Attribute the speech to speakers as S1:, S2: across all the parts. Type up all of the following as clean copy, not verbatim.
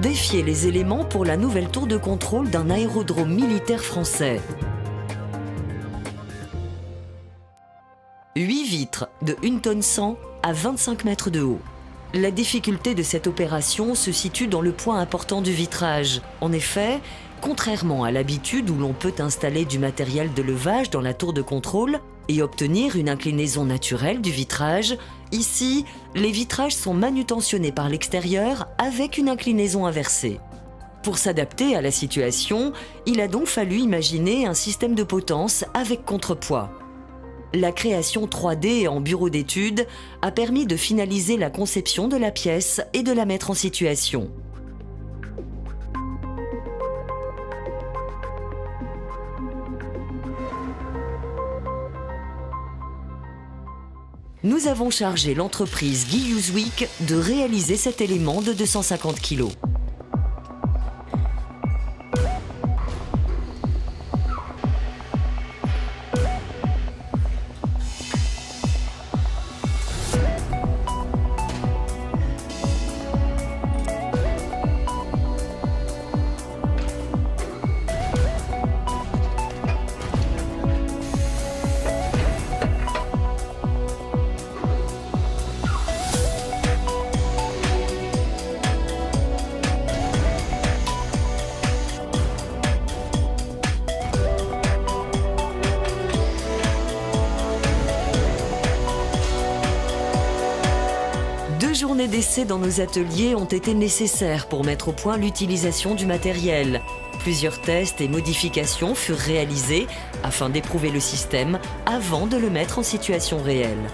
S1: défier les éléments pour la nouvelle tour de contrôle d'un aérodrome militaire français. 8 vitres de 1 tonne 100 à 25 mètres de haut. La difficulté de cette opération se situe dans le point important du vitrage. En effet, contrairement à l'habitude où l'on peut installer du matériel de levage dans la tour de contrôle et obtenir une inclinaison naturelle du vitrage, ici, les vitrages sont manutentionnés par l'extérieur avec une inclinaison inversée. Pour s'adapter à la situation, il a donc fallu imaginer un système de potence avec contrepoids. La création 3D en bureau d'études a permis de finaliser la conception de la pièce et de la mettre en situation. Nous avons chargé l'entreprise Guy Usuic de réaliser cet élément de 250 kg. Deux journées d'essai dans nos ateliers ont été nécessaires pour mettre au point l'utilisation du matériel. Plusieurs tests et modifications furent réalisés afin d'éprouver le système avant de le mettre en situation réelle.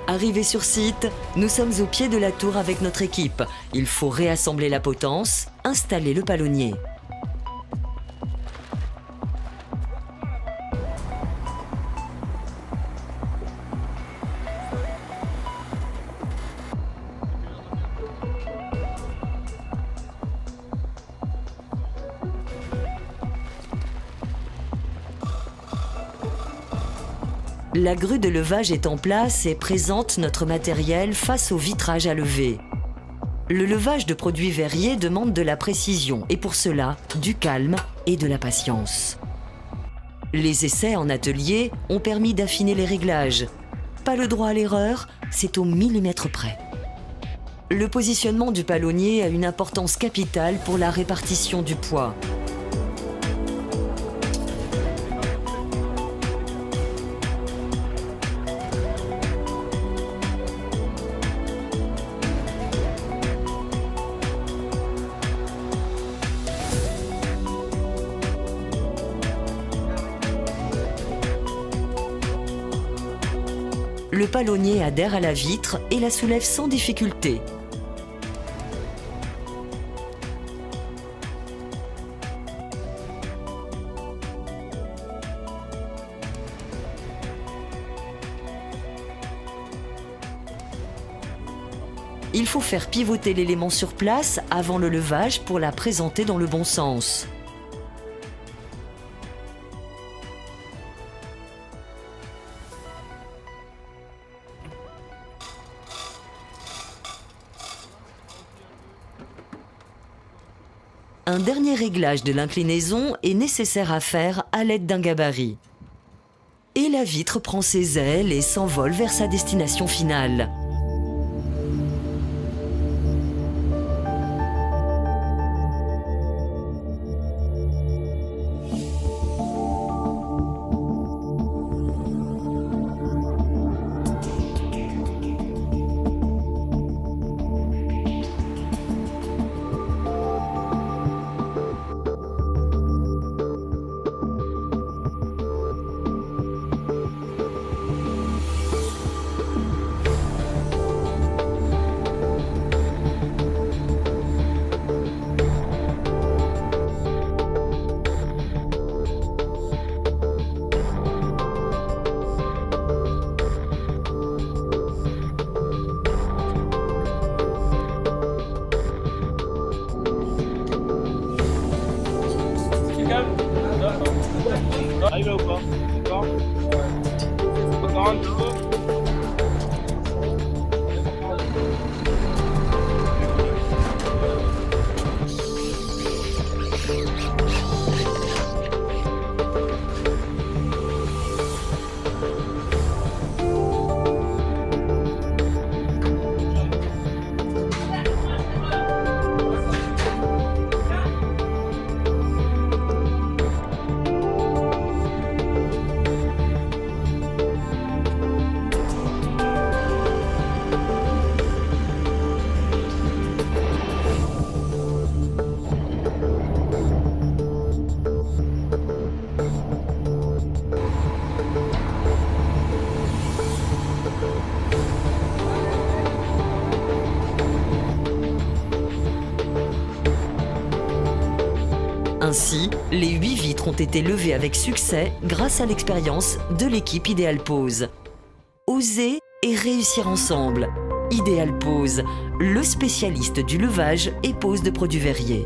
S1: Arrivés sur site, nous sommes au pied de la tour avec notre équipe. Il faut réassembler la potence, installer le palonnier. La grue de levage est en place et présente notre matériel face au vitrage à lever. Le levage de produits verriers demande de la précision et pour cela, du calme et de la patience. Les essais en atelier ont permis d'affiner les réglages. Pas le droit à l'erreur, c'est au millimètre près. Le positionnement du palonnier a une importance capitale pour la répartition du poids. Le palonnier adhère à la vitre et la soulève sans difficulté. Il faut faire pivoter l'élément sur place avant le levage pour la présenter dans le bon sens. Un dernier réglage de l'inclinaison est nécessaire à faire à l'aide d'un gabarit. Et la vitre prend ses ailes et s'envole vers sa destination finale.
S2: Arrivé ou pas? D'accord. Encore un petit peu.
S1: Les 8 vitres ont été levées avec succès grâce à l'expérience de l'équipe Ideal Pose. Oser et réussir ensemble. Ideal Pose, le spécialiste du levage et pose de produits verriers.